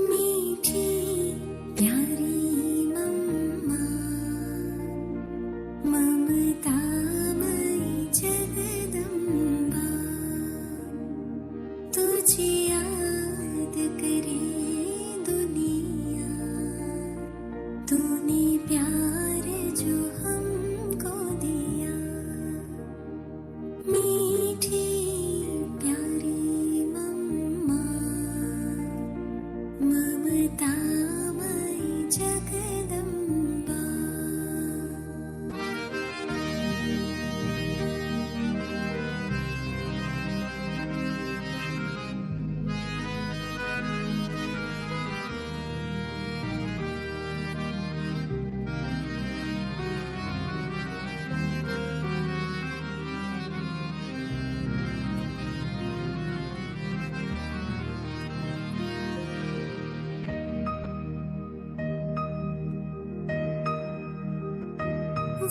मीठी प्यारी मम्मा, ममतामयी जगदम्बा, तुझे याद करे दुनिया, तूने प्यार जो हमको दिया। मीठी प्यारी मम्मा, ममतामयी जगदम्बा।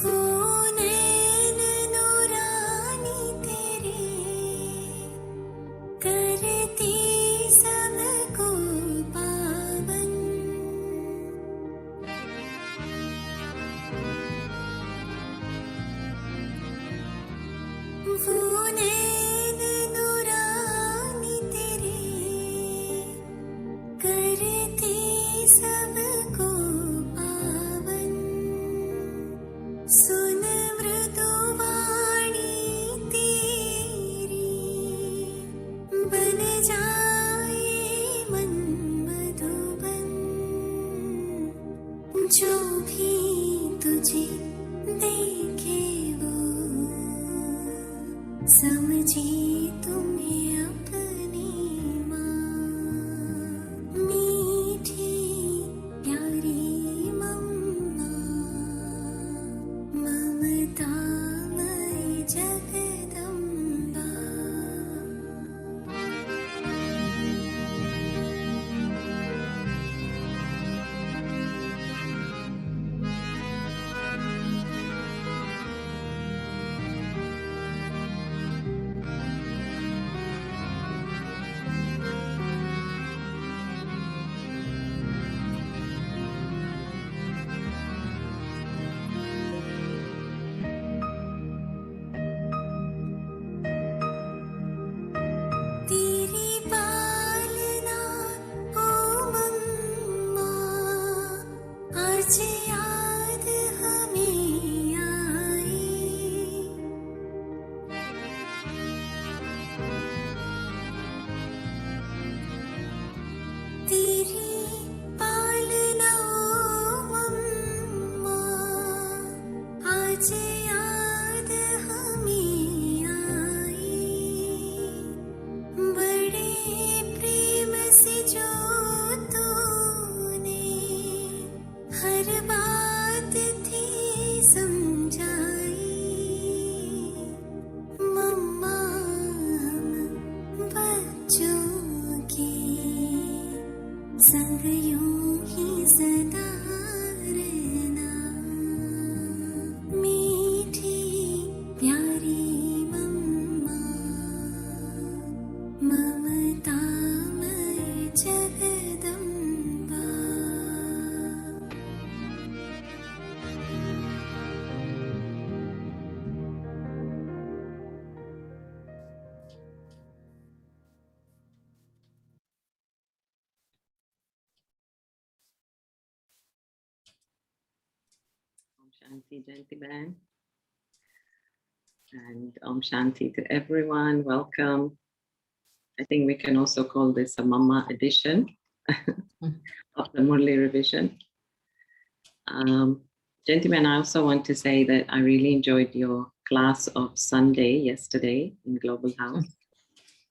वो नैन नूरानी तेरे, करती सबको पावन। वो नैन नूरानी तेरे, करती सबको पावन। सुन मृदुवाणी तेरी, बन जाए मन मधुबन। जो भी तुझे देखे वो समझे तुम्हें अपनी माँ। मीठी प्यारी मम्मा, ममतामयी जगदम्बा। तेरी पालना ओ मम्मा, आज याद हमें आई। तेरी पालना ओ मम्मा, आज याद हमें आई। बड़े प्रेम से जो तूने हर बात थी समझाई। मम्मा हम बच्चों के संग यूं ही सदा रहना। मीठी प्यारी मम्मा, ममतामयी Jagdamba. Om Shanti, Jayanti Ban. And Om Shanti to everyone. Welcome. I think we can also call this a Mama edition of the Murli revision. Gentlemen, I also want to say that I really enjoyed your class of Sunday yesterday in Global House.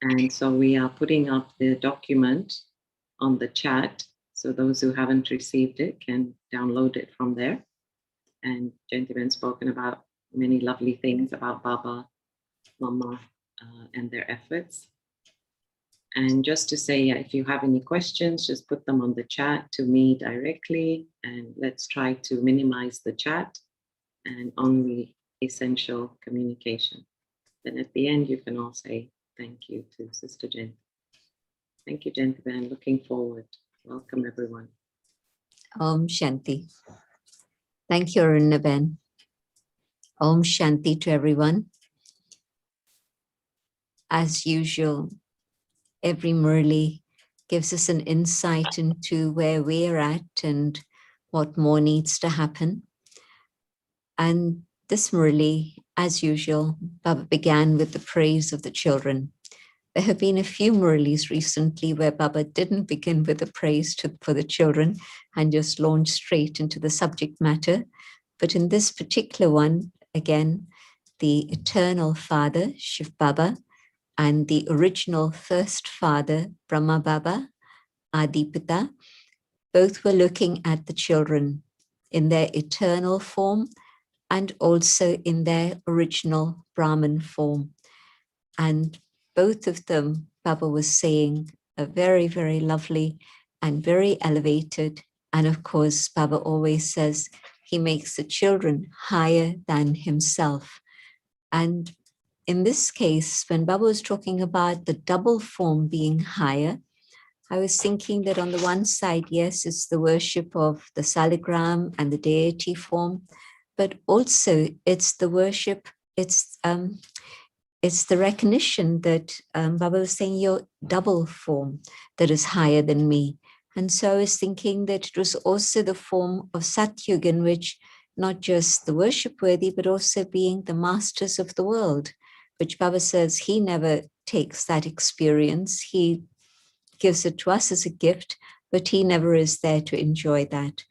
And so we are putting up the document on the chat. So those who haven't received it can download it from there. And gentlemen spoken about many lovely things about Baba, Mama, and their efforts. And just to say, if you have any questions, just put them on the chat to me directly, and let's try to minimize the chat and only essential communication. Then at the end, you can all say thank you to Sister Jen. Thank you, Jen. I'm looking forward Welcome, everyone. Om Shanti. Thank you, Arunaben. Om Shanti to everyone. As usual, every Murli gives us an insight into where we're at and what more needs to happen. And this Murli, as usual, Baba began with the praise of the children. There have been a few Murlis recently where Baba didn't begin with a praise for the children and just launched straight into the subject matter. But in this particular one, again, the eternal father, Shiv Baba, and the original first father, Brahma Baba, Adipita, both were looking at the children in their eternal form and also in their original Brahmin form. And both of them, Baba was saying, are very, very lovely and very elevated. And of course, Baba always says he makes the children higher than himself. And in this case, when Baba was talking about the double form being higher, I was thinking that on the one side, yes, it's the worship of the salagram and the deity form, but also it's the worship, it's the recognition that Baba was saying, your double form that is higher than me. And so I was thinking that it was also the form of Satyug, in which not just the worship worthy, but also being the masters of the world, which Baba says he never takes that experience. He gives it to us as a gift, but he never is there to enjoy that,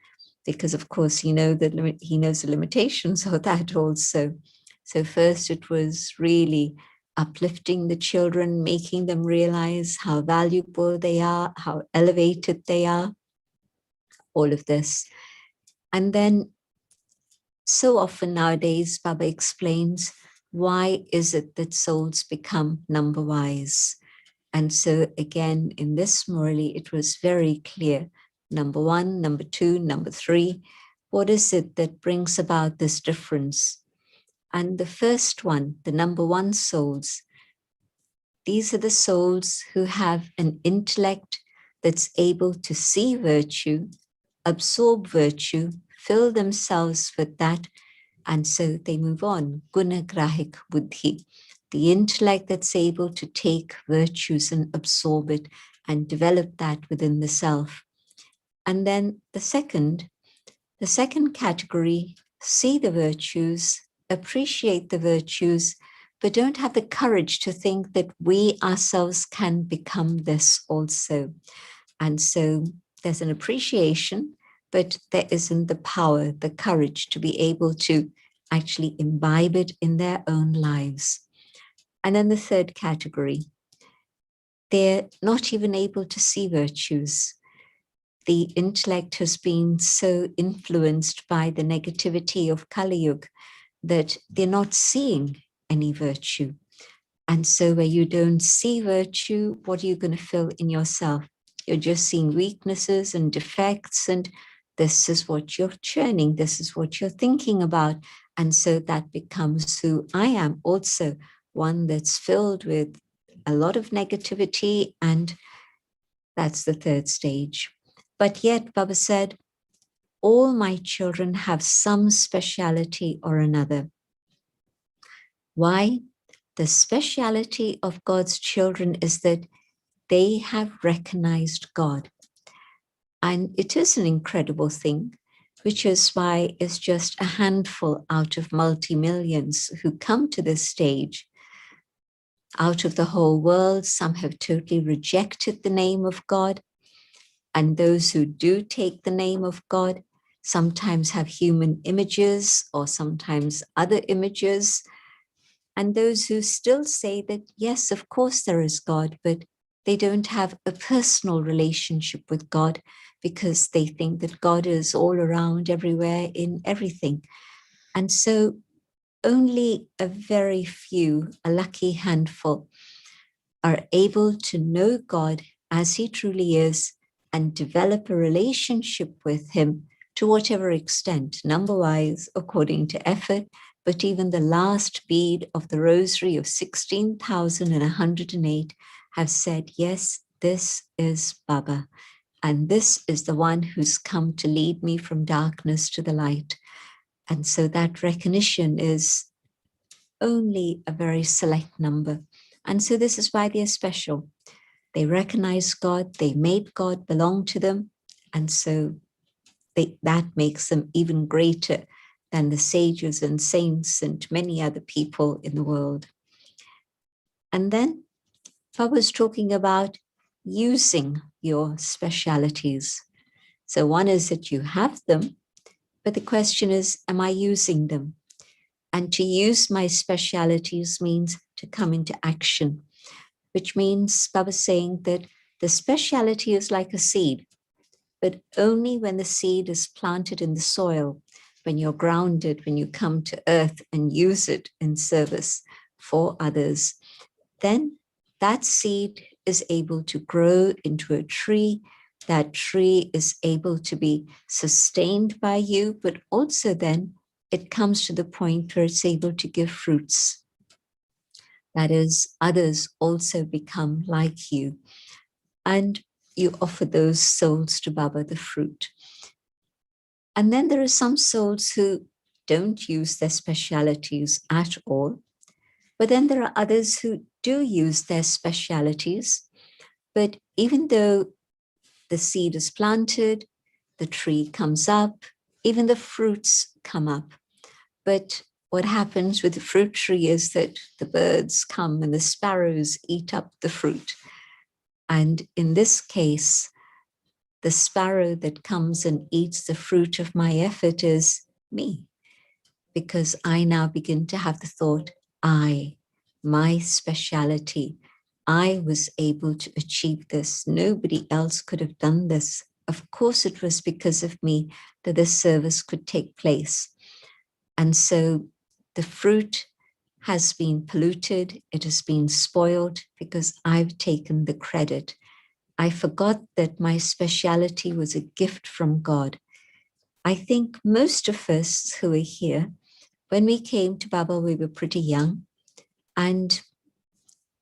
because of course he knows the limitations of that also. So first it was really uplifting the children, making them realize how valuable they are, how elevated they are, all of this. And then so often nowadays, Baba explains, why is it that souls become number wise? And so again, in this Murli, it was very clear, number one, number two, number three, what is it that brings about this difference? And the first one, the number one souls, these are the souls who have an intellect that's able to see virtue, absorb virtue, fill themselves with that, and so they move on. Guna grahik buddhi, the intellect that's able to take virtues and absorb it and develop that within the self. And then the second category, see the virtues, appreciate the virtues, but don't have the courage to think that we ourselves can become this also. And so there's an appreciation, but there isn't the power, the courage to be able to actually imbibe it in their own lives. And then the third category, they're not even able to see virtues. The intellect has been so influenced by the negativity of Kali Yuga that they're not seeing any virtue. And so where you don't see virtue, what are you going to fill in yourself? You're just seeing weaknesses and defects, and this is what you're churning, this is what you're thinking about. And so that becomes who I am also, one that's filled with a lot of negativity, and that's the third stage. But yet, Baba said, all my children have some speciality or another. Why? The speciality of God's children is that they have recognized God. And it is an incredible thing, which is why it's just a handful out of multi-millions who come to this stage. Out of the whole world, some have totally rejected the name of God. And those who do take the name of God sometimes have human images or sometimes other images. And those who still say that, yes, of course there is God, but they don't have a personal relationship with God because they think that God is all around, everywhere, in everything. And so only a very few, a lucky handful, are able to know God as he truly is and develop a relationship with him to whatever extent, number-wise, according to effort, but even the last bead of the rosary of 16,108 have said, yes, this is Baba. And this is the one who's come to lead me from darkness to the light. And so that recognition is only a very select number. And so this is why they're special. They recognize God, they made God belong to them. And so that makes them even greater than the sages and saints and many other people in the world. And then Baba was talking about using your specialities. So one is that you have them, but the question is, am I using them? And to use my specialities means to come into action, which means Baba's saying that the speciality is like a seed, but only when the seed is planted in the soil, when you're grounded, when you come to earth and use it in service for others, then that seed is able to grow into a tree. That tree is able to be sustained by you, but also then it comes to the point where it's able to give fruits. That is, others also become like you. And you offer those souls to Baba, the fruit. And then there are some souls who don't use their specialities at all. But then there are others who do use their specialities. But even though the seed is planted, the tree comes up, even the fruits come up. But what happens with the fruit tree is that the birds come and the sparrows eat up the fruit. And in this case, the sparrow that comes and eats the fruit of my effort is me, because I now begin to have the thought, my speciality, I was able to achieve this. Nobody else could have done this. Of course, it was because of me that this service could take place. And so the fruit has been polluted, it has been spoiled because I've taken the credit. I forgot that my speciality was a gift from God. I think most of us who are here, when we came to Baba, we were pretty young. And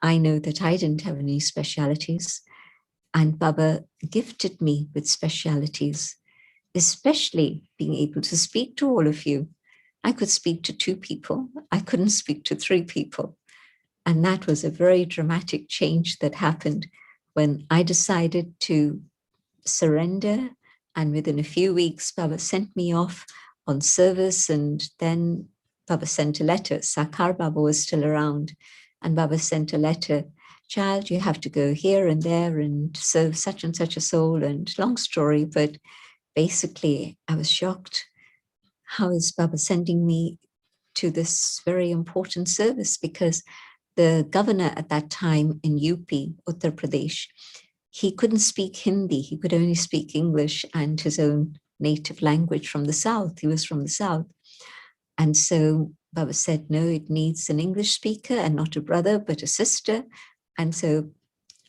I know that I didn't have any specialities. And Baba gifted me with specialities, especially being able to speak to all of you. I could speak to 2 people. I couldn't speak to 3 people. And that was a very dramatic change that happened when I decided to surrender. And within a few weeks, Baba sent me off on service. And then Baba sent a letter. Sakar Baba was still around. And Baba sent a letter. Child, you have to go here and there and serve such and such a soul. And long story, but basically I was shocked. How is Baba sending me to this very important service? Because the governor at that time in UP, Uttar Pradesh, he couldn't speak Hindi. He could only speak English and his own native language from the South. He was from the South. And so Baba said, no, it needs an English speaker and not a brother, but a sister. And so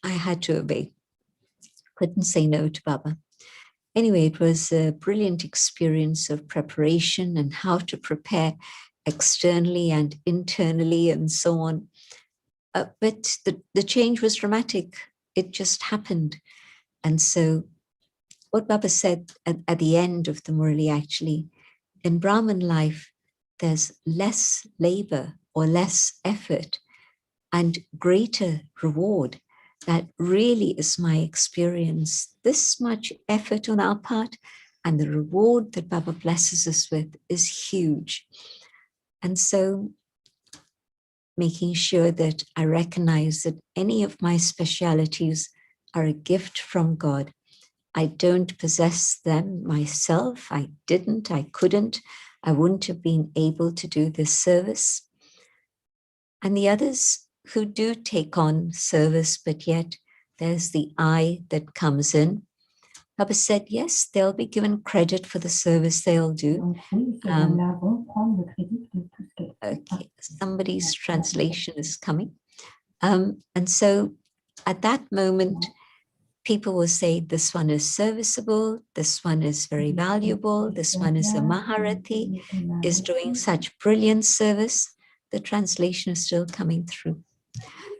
I had to obey. Couldn't say no to Baba. Anyway, it was a brilliant experience of preparation and how to prepare externally and internally and so on. But the change was dramatic. It just happened. And so what Baba said at the end of the Murli, actually, in Brahmin life, there's less labor or less effort and greater reward. That really is my experience. This much effort on our part and the reward that Baba blesses us with is huge. And so making sure that I recognize that any of my specialities are a gift from God. I don't possess them myself. I didn't, I couldn't. I wouldn't have been able to do this service. And the others who do take on service, but yet there's the I that comes in. Baba said, yes, they'll be given credit for the service they'll do. Okay, somebody's translation is coming. And so at that moment, people will say, this one is serviceable, this one is very valuable, this one is a Maharati, is doing such brilliant service. The translation is still coming through.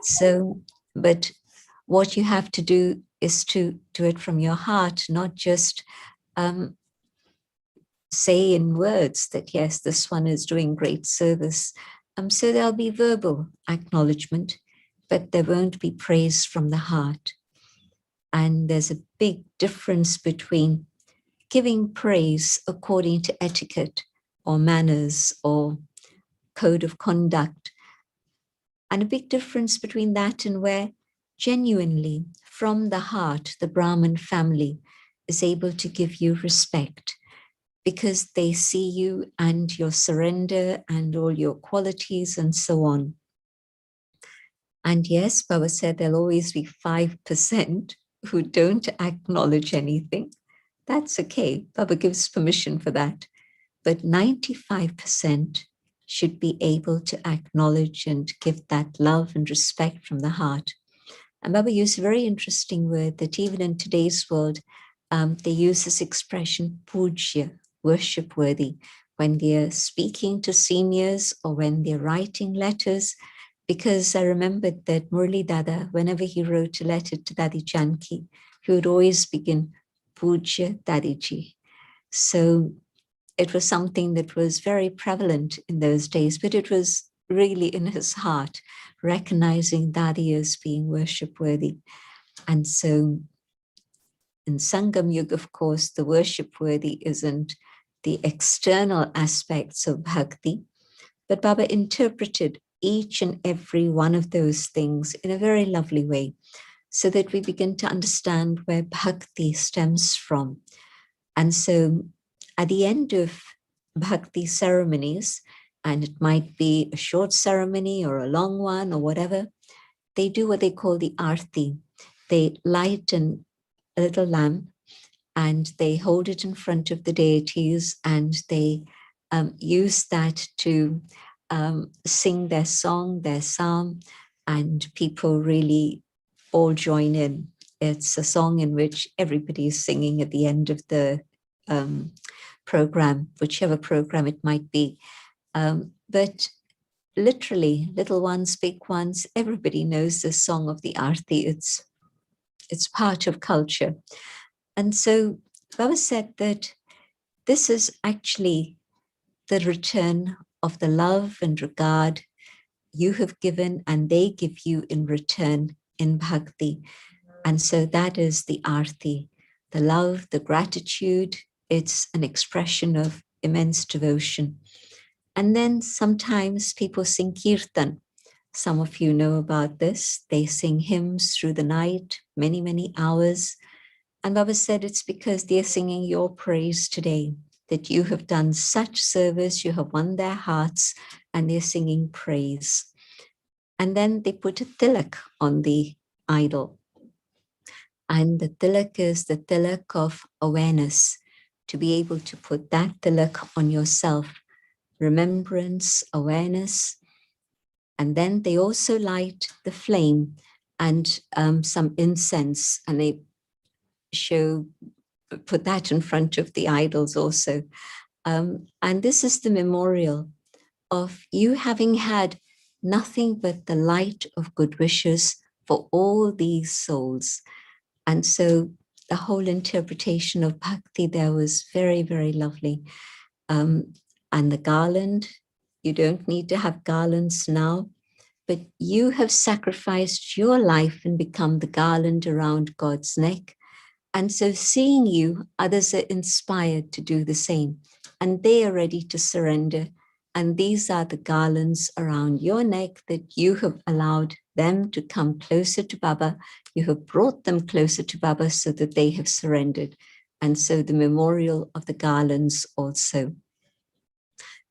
So, but what you have to do is to do it from your heart, not just say in words that, yes, this one is doing great service. So there'll be verbal acknowledgement, but there won't be praise from the heart. And there's a big difference between giving praise according to etiquette or manners or code of conduct, and a big difference between that and where genuinely from the heart, the Brahmin family is able to give you respect because they see you and your surrender and all your qualities and so on. And yes, Baba said there'll always be 5% who don't acknowledge anything. That's okay. Baba gives permission for that. But 95% should be able to acknowledge and give that love and respect from the heart. And Baba used a very interesting word that even in today's world, they use this expression, pujya, worship worthy, when they're speaking to seniors or when they're writing letters, because I remembered that Murli Dada, whenever he wrote a letter to Dadi Janki, he would always begin, Pujya Dadiji. So it was something that was very prevalent in those days, but it was really in his heart, recognizing Dadi as being worship worthy. And so in Sangam Yuga, of course, the worship worthy isn't the external aspects of bhakti, but Baba interpreted each and every one of those things in a very lovely way, so that we begin to understand where bhakti stems from. And so at the end of bhakti ceremonies, and it might be a short ceremony or a long one or whatever, they do what they call the arti. They light a little lamp and they hold it in front of the deities, and they use that to sing their song, their psalm, and people really all join in. It's a song in which everybody is singing at the end of the program, whichever program it might be. But literally, little ones, big ones, everybody knows the song of the Aarti. It's part of culture. And so Baba said that this is actually the return of the love and regard you have given and they give you in return in bhakti. And so that is the Aarti, the love, the gratitude. It's an expression of immense devotion. And then sometimes people sing kirtan. Some of you know about this. They sing hymns through the night, many, many hours. And Baba said it's because they're singing your praise today, that you have done such service, you have won their hearts, and they're singing praise. And then they put a tilak on the idol. And the tilak is the tilak of awareness, to be able to put that tilak on yourself, remembrance, awareness. And then they also light the flame and some incense, and they put that in front of the idols also. And this is the memorial of you having had nothing but the light of good wishes for all these souls. And so the whole interpretation of bhakti there was very, very lovely. And the garland, you don't need to have garlands now, but you have sacrificed your life and become the garland around God's neck. And so seeing you, others are inspired to do the same, and they are ready to surrender. And these are the garlands around your neck that you have allowed them to come closer to Baba. You have brought them closer to Baba so that they have surrendered. And so the memorial of the garlands also.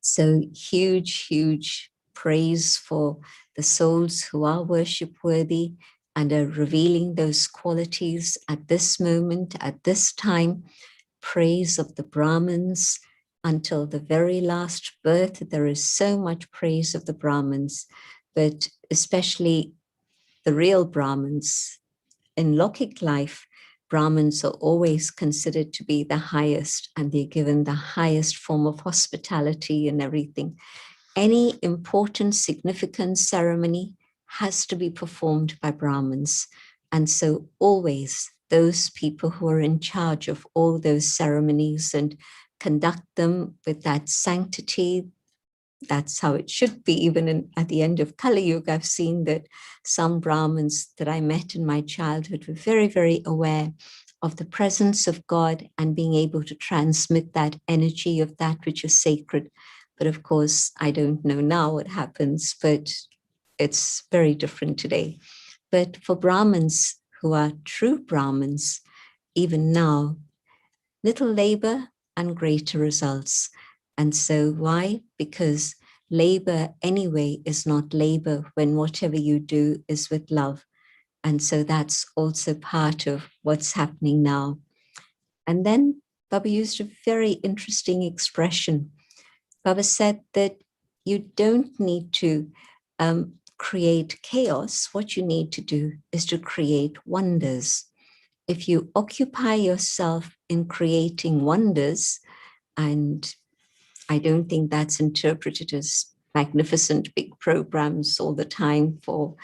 So huge, huge praise for the souls who are worship worthy and are revealing those qualities at this moment, at this time. Praise of the Brahmins until the very last birth. There is so much praise of the Brahmins, but especially the real Brahmins. In Lokik life, Brahmins are always considered to be the highest, and they're given the highest form of hospitality and everything. Any important, significant ceremony has to be performed by Brahmins. And so always those people who are in charge of all those ceremonies and conduct them with that sanctity. That's how it should be. Even at the end of Kali Yuga, I've seen that some Brahmins that I met in my childhood were very, very aware of the presence of God and being able to transmit that energy of that which is sacred. But of course, I don't know now what happens, but it's very different today. But for Brahmins who are true Brahmins, even now, little labor and greater results. And so why? Because labor anyway is not labor when whatever you do is with love. And so that's also part of what's happening now. And then Baba used a very interesting expression. Baba said that you don't need to create chaos. What you need to do is to create wonders. If you occupy yourself in creating wonders, and I don't think that's interpreted as magnificent big programs all the time. For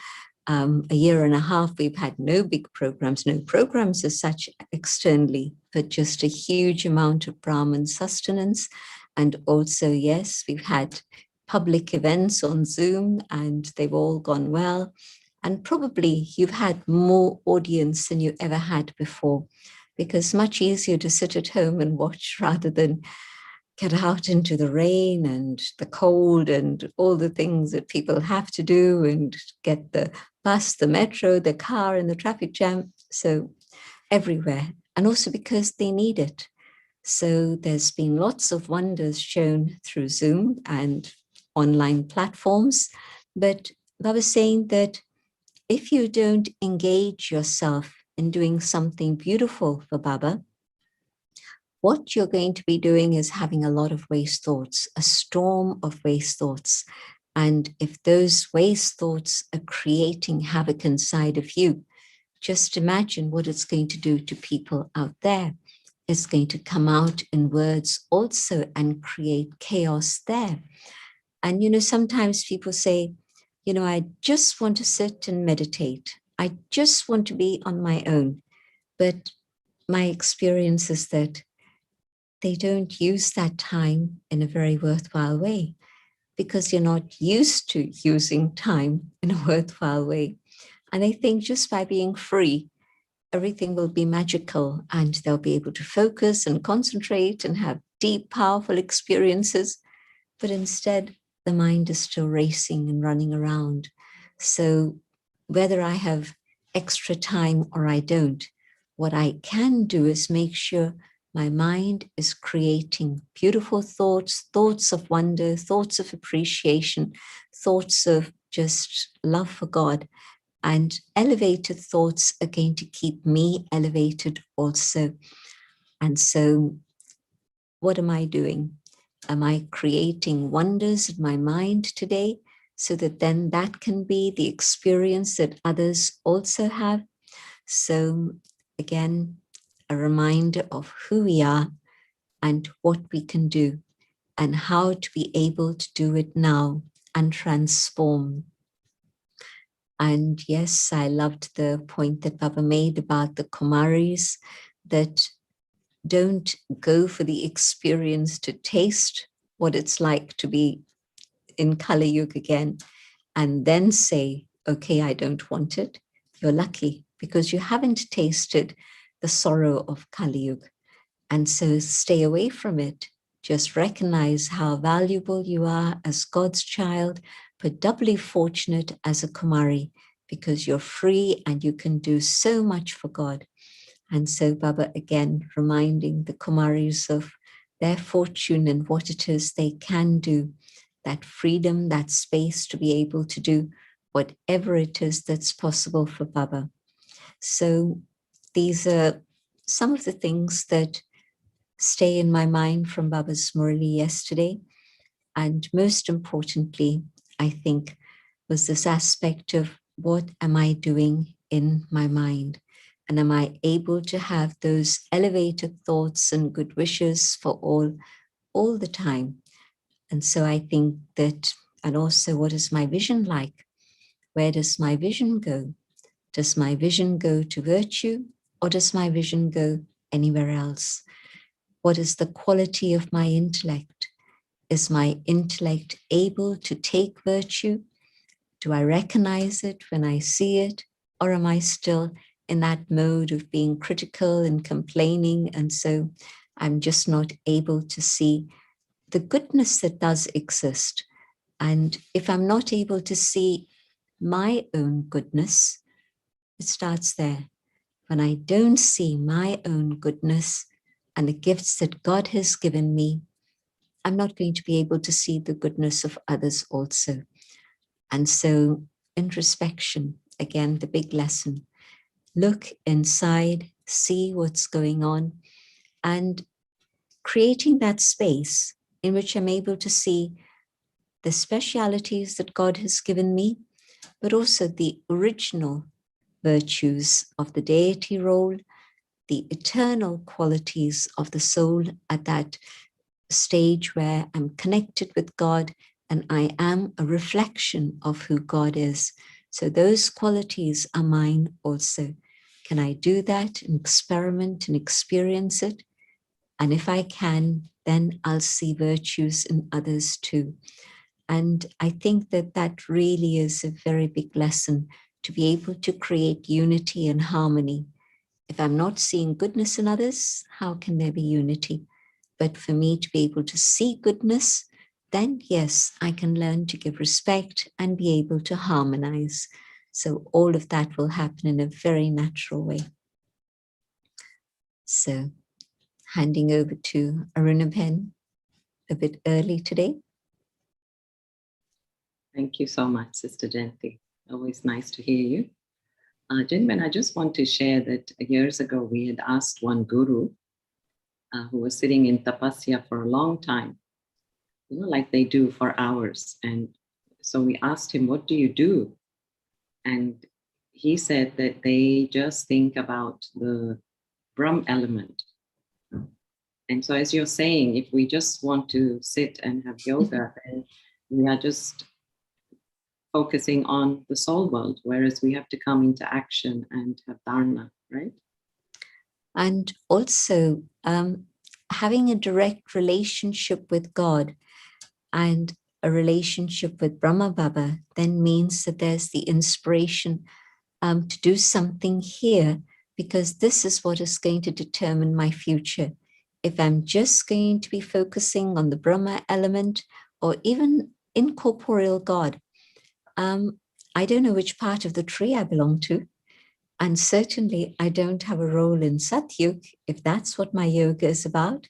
a year and a half, we've had no big programs, no programs as such externally, but just a huge amount of Brahmin sustenance. And also, yes, we've had public events on Zoom and they've all gone well. And probably you've had more audience than you ever had before, because much easier to sit at home and watch rather than get out into the rain and the cold and all the things that people have to do and get the bus, the metro, the car and the traffic jam. So everywhere. And also because they need it. So there's been lots of wonders shown through Zoom and online platforms. But I was saying that if you don't engage yourself in doing something beautiful for Baba, what you're going to be doing is having a lot of waste thoughts, a storm of waste thoughts. And if those waste thoughts are creating havoc inside of you, just imagine what it's going to do to people out there. It's going to come out in words also and create chaos there. And, you know, sometimes people say, you know, I just want to sit and meditate. I just want to be on my own. But my experience is that they don't use that time in a very worthwhile way because you're not used to using time in a worthwhile way. And I think just by being free, everything will be magical and they'll be able to focus and concentrate and have deep, powerful experiences. But instead, the mind is still racing and running around. So whether I have extra time or I don't, what I can do is make sure my mind is creating beautiful thoughts, thoughts of wonder, thoughts of appreciation, thoughts of just love for God. And elevated thoughts are going to keep me elevated also. And so what am I doing? Am I creating wonders in my mind today so that then that can be the experience that others also have? So again, a reminder of who we are and what we can do and how to be able to do it now and transform. And yes, I loved the point that Baba made about the Kumaris that don't go for the experience to taste what it's like to be in Kali Yuga again and then say, okay, I don't want it. You're lucky because you haven't tasted the sorrow of Kali Yuga. And so stay away from it. Just recognize how valuable you are as God's child, but doubly fortunate as a Kumari because you're free and you can do so much for God. And so Baba again reminding the Kumaris of their fortune and what it is they can do, that freedom, that space to be able to do whatever it is that's possible for Baba. So these are some of the things that stay in my mind from Baba's Murli yesterday. And most importantly, I think, was this aspect of what am I doing in my mind? And am I able to have those elevated thoughts and good wishes for all the time? And so I think that, and also what is my vision like? Where does my vision go? Does my vision go to virtue or does my vision go anywhere else? What is the quality of my intellect? Is my intellect able to take virtue? Do I recognize it when I see it? Or am I still in that mode of being critical and complaining? And so I'm just not able to see the goodness that does exist. And if I'm not able to see my own goodness, it starts there. When I don't see my own goodness and the gifts that God has given me, I'm not going to be able to see the goodness of others also. And so introspection, again, the big lesson. Look inside, see what's going on, and creating that space in which I'm able to see the specialities that God has given me, but also the original virtues of the deity role, the eternal qualities of the soul at that stage where I'm connected with God and I am a reflection of who God is. So those qualities are mine also. Can I do that and experiment and experience it? And if I can, then I'll see virtues in others too. And I think that that really is a very big lesson, to be able to create unity and harmony. If I'm not seeing goodness in others, how can there be unity? But for me to be able to see goodness, then yes, I can learn to give respect and be able to harmonize. So all of that will happen in a very natural way. So handing over to Arunaben a bit early today. Thank you so much, Sister Jayanti. Always nice to hear you. Gentlemen, I just want to share that years ago we had asked one guru who was sitting in tapasya for a long time, like they do for hours. And so we asked him, what do you do? And he said that they just think about the Brahm element. And so as you're saying, if we just want to sit and have yoga, then we are just focusing on the soul world, whereas we have to come into action and have dharana, right? And also having a direct relationship with God and a relationship with Brahma Baba then means that there's the inspiration to do something here, because this is what is going to determine my future. If I'm just going to be focusing on the Brahma element or even incorporeal God, I don't know which part of the tree I belong to. And certainly I don't have a role in Satyug, if that's what my yoga is about.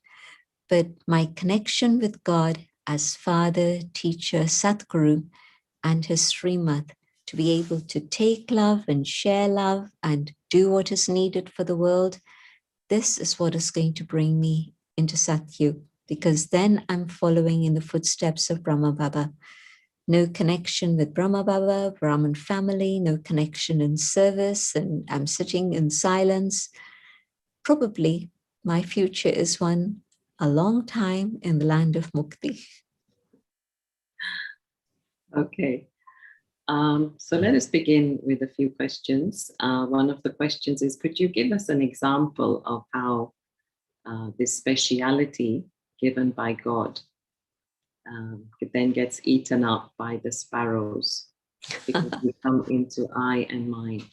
But my connection with God as Father, Teacher, Satguru, and his Srimad, to be able to take love and share love and do what is needed for the world, this is what is going to bring me into Satyug, because then I'm following in the footsteps of Brahma Baba. No connection with Brahma Baba, Brahmin family, no connection in service, and I'm sitting in silence. Probably my future is one a long time in the land of Mukti. Okay. So let us begin with a few questions. One of the questions is, could you give us an example of how this speciality given by God then gets eaten up by the sparrows because we come into I and mine?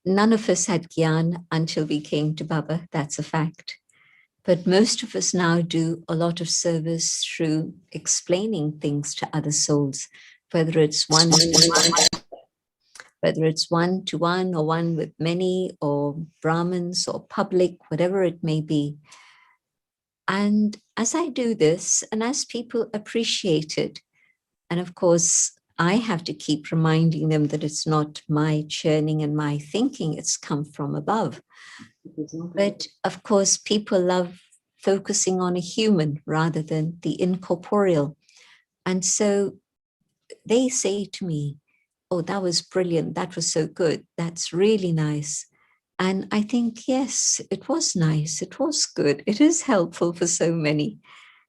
None of us had Gyan until we came to Baba, that's a fact. But most of us now do a lot of service through explaining things to other souls, whether it's one-to-one or one with many or Brahmins or public, whatever it may be. And as I do this, and as people appreciate it, and of course, I have to keep reminding them that it's not my churning and my thinking, it's come from above. But of course, people love focusing on a human rather than the incorporeal. And so they say to me, oh, that was brilliant. That was so good. That's really nice. And I think, yes, it was nice. It was good. It is helpful for so many.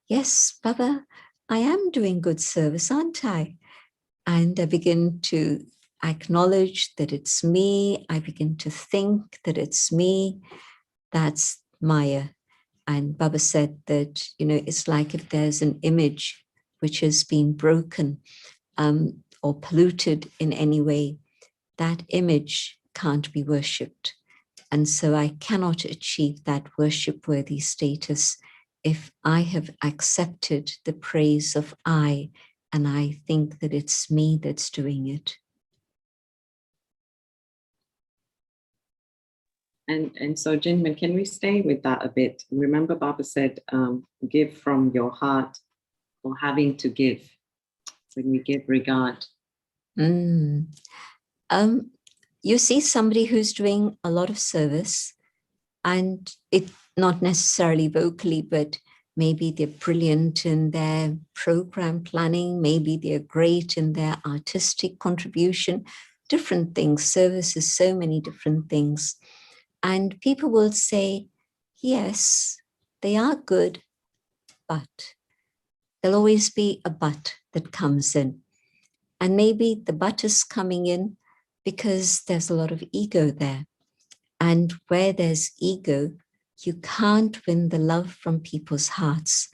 Yes, Baba, I am doing good service, aren't I? And I begin to acknowledge that it's me, I begin to think that it's me, that's Maya. And Baba said that, it's like if there's an image which has been broken or polluted in any way, that image can't be worshipped. And so I cannot achieve that worship-worthy status if I have accepted the praise of I, and I think that it's me that's doing it. And so, gentlemen, can we stay with that a bit? Remember, Baba said, give from your heart, or having to give, when we give regard. You see somebody who's doing a lot of service, and it not necessarily vocally, but maybe they're brilliant in their program planning, maybe they're great in their artistic contribution, different things. Service is so many different things. And people will say, yes, they are good, but there'll always be a but that comes in. And maybe the but is coming in because there's a lot of ego there. And where there's ego, you can't win the love from people's hearts.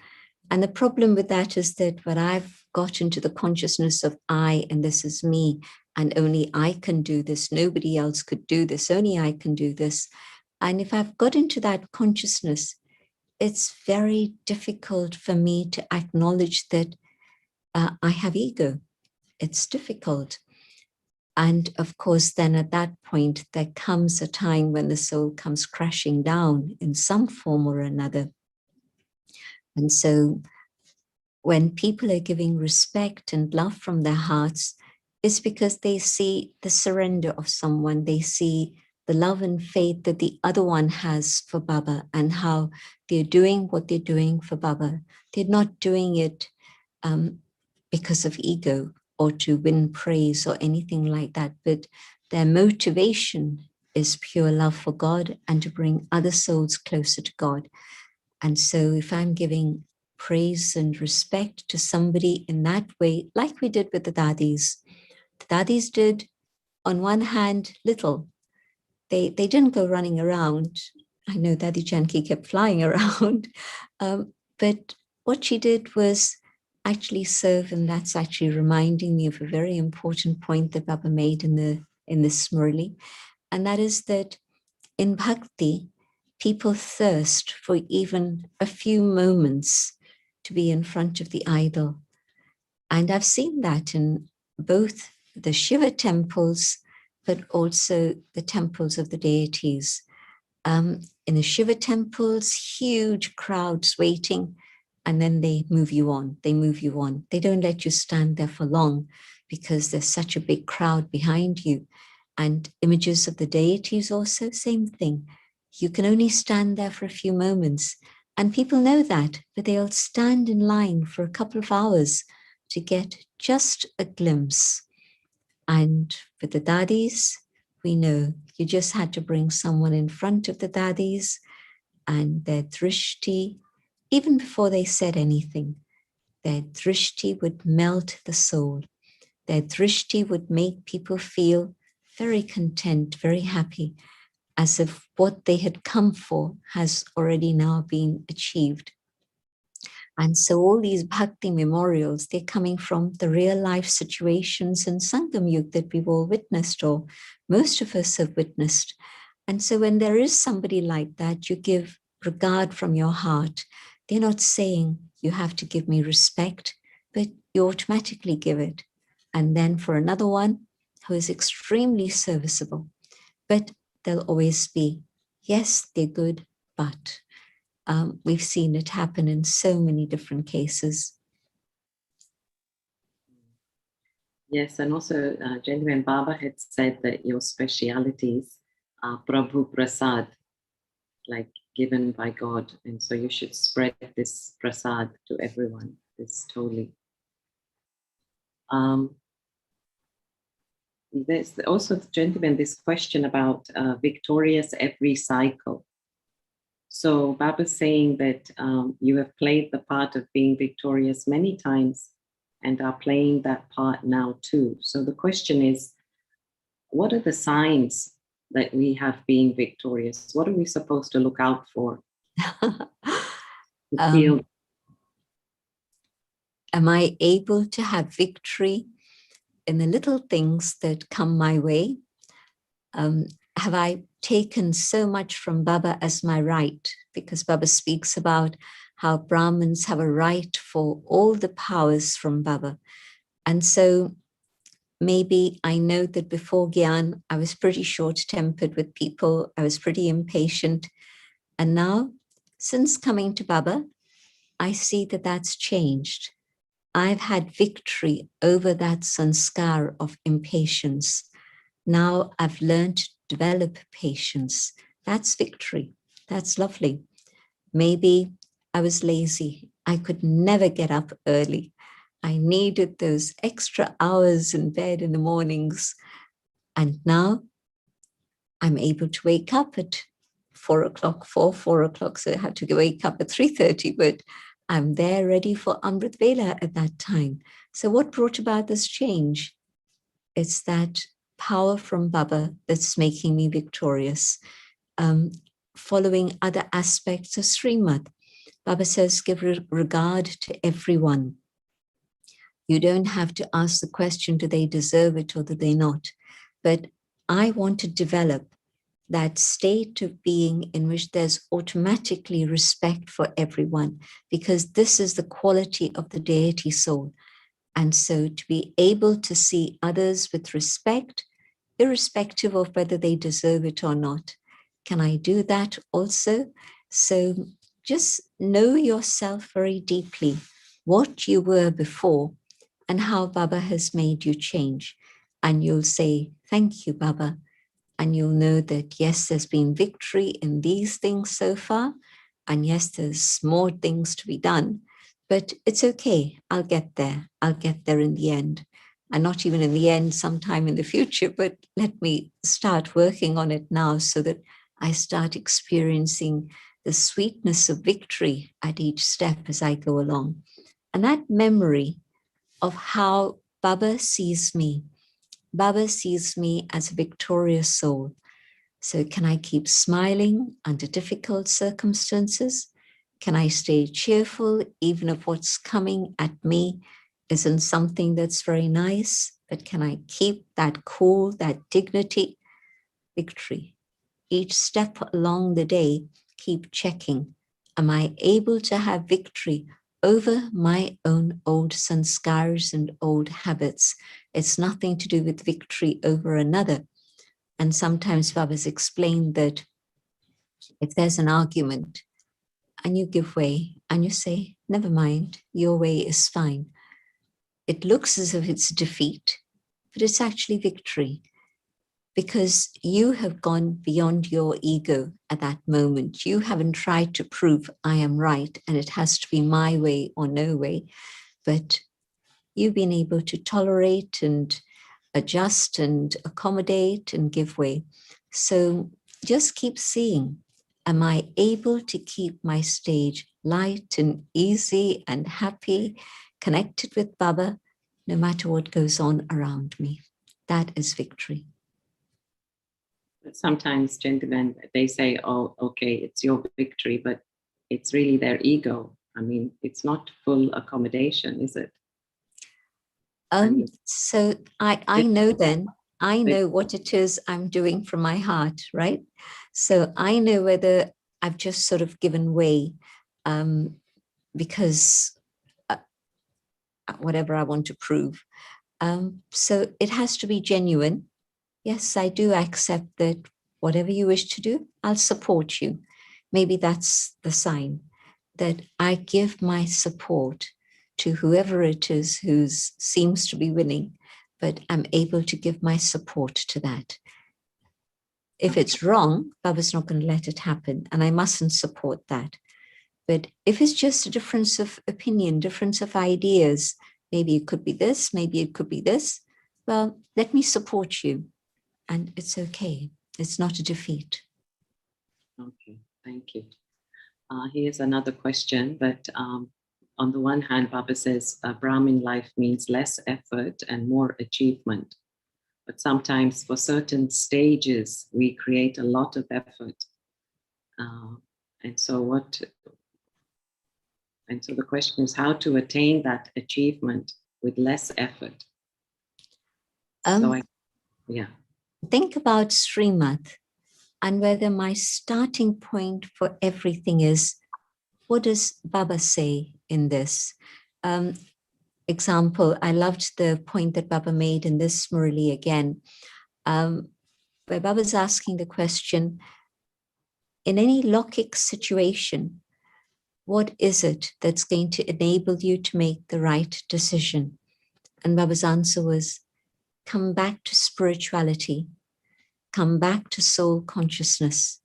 And the problem with that is that when I've got into the consciousness of I, and this is me, and only I can do this, nobody else could do this, only I can do this. And if I've got into that consciousness, it's very difficult for me to acknowledge that I have ego. It's difficult. And of course, then at that point, there comes a time when the soul comes crashing down in some form or another. And so when people are giving respect and love from their hearts, it's because they see the surrender of someone. They see the love and faith that the other one has for Baba, and how they're doing what they're doing for Baba. They're not doing it because of ego or to win praise or anything like that, but their motivation is pure love for God and to bring other souls closer to God. And so if I'm giving praise and respect to somebody in that way, like we did with the Dadis did, on one hand, little. They didn't go running around. I know Dadi Janki kept flying around, but what she did was actually serve, and that's actually reminding me of a very important point that Baba made in this Murli, and that is that in bhakti, people thirst for even a few moments to be in front of the idol. And I've seen that in both the Shiva temples, but also the temples of the deities. In the Shiva temples, huge crowds waiting, and then they move you on. They move you on. They don't let you stand there for long because there's such a big crowd behind you. And images of the deities also, same thing. You can only stand there for a few moments. And people know that, but they'll stand in line for a couple of hours to get just a glimpse. And with the Dadis, we know you just had to bring someone in front of the Dadis, and their drishti, even before they said anything, their drishti would melt the soul. Their drishti would make people feel very content, very happy, as if what they had come for has already now been achieved. And so all these bhakti memorials, they're coming from the real life situations in Sangam Yug that we've all witnessed, or most of us have witnessed. And so when there is somebody like that, you give regard from your heart. They're not saying you have to give me respect, but you automatically give it. And then for another one who is extremely serviceable, but there'll always be, yes, they're good, but we've seen it happen in so many different cases. Yes, and also, gentleman Baba had said that your specialities are Prabhu Prasad, like given by God. And so you should spread this prasad to everyone, this totally. There's also, gentlemen, this question about victorious every cycle. So Baba's saying that you have played the part of being victorious many times and are playing that part now too. So the question is, what are the signs that we have being victorious? What are we supposed to look out for to feel? Am I able to have victory in the little things that come my way? Have I taken so much from Baba as my right? Because Baba speaks about how Brahmins have a right for all the powers from Baba. And so maybe I know that before Gyan, I was pretty short-tempered with people. I was pretty impatient. And now, since coming to Baba, I see that that's changed. I've had victory over that sanskar of impatience. Now I've learned to develop patience. That's victory. That's lovely. Maybe I was lazy. I could never get up early. I needed those extra hours in bed in the mornings. And now I'm able to wake up at 4 o'clock, 4 o'clock. So I had to wake up at 3:30, but I'm there ready for Amrit Vela at that time. So what brought about this change? It's that power from Baba that's making me victorious. Following other aspects of Srimad. Baba says, give regard to everyone. You don't have to ask the question, do they deserve it or do they not? But I want to develop that state of being in which there's automatically respect for everyone, because this is the quality of the deity soul. And so to be able to see others with respect, irrespective of whether they deserve it or not. Can I do that also? So just know yourself very deeply, what you were before and how Baba has made you change. And you'll say, thank you, Baba. And you'll know that, yes, there's been victory in these things so far. And yes, there's more things to be done. But it's okay. I'll get there. I'll get there in the end. And not even in the end, sometime in the future, but let me start working on it now so that I start experiencing the sweetness of victory at each step as I go along. And that memory of how Baba sees me as a victorious soul. So can I keep smiling under difficult circumstances? Can I stay cheerful even if what's coming at me isn't something that's very nice? But can I keep that cool, that dignity? Victory. Each step along the day, keep checking. Am I able to have victory over my own old sanskars and old habits? It's nothing to do with victory over another. And sometimes Baba's explained that if there's an argument and you give way and you say, never mind, your way is fine. It looks as if it's defeat, but it's actually victory, because you have gone beyond your ego at that moment. You haven't tried to prove I am right and it has to be my way or no way, but you've been able to tolerate and adjust and accommodate and give way. So just keep seeing, am I able to keep my stage light and easy and happy, connected with Baba, no matter what goes on around me? That is victory. But sometimes, gentlemen, they say, oh, okay, it's your victory, but it's really their ego. I mean, it's not full accommodation, is it? So I know then, I know what it is I'm doing from my heart, right? So I know whether I've just sort of given way because whatever I want to prove. So it has to be genuine. Yes, I do accept that whatever you wish to do, I'll support you. Maybe that's the sign that I give my support to whoever it is who seems to be winning, but I'm able to give my support to that. If it's wrong, Baba's not going to let it happen, and I mustn't support that. But if it's just a difference of opinion, difference of ideas, maybe it could be this, maybe it could be this, well, let me support you. And it's okay. It's not a defeat. Okay, thank you. Here's another question, but on the one hand, Baba says Brahmin life means less effort and more achievement. But sometimes for certain stages, we create a lot of effort. And so the question is how to attain that achievement with less effort. Yeah. Think about Srimad and whether my starting point for everything is, what does Baba say in this? Example, I loved the point that Baba made in this Murli again, where Baba's asking the question, in any alokik situation, what is it that's going to enable you to make the right decision? And Baba's answer was, come back to spirituality, come back to soul consciousness.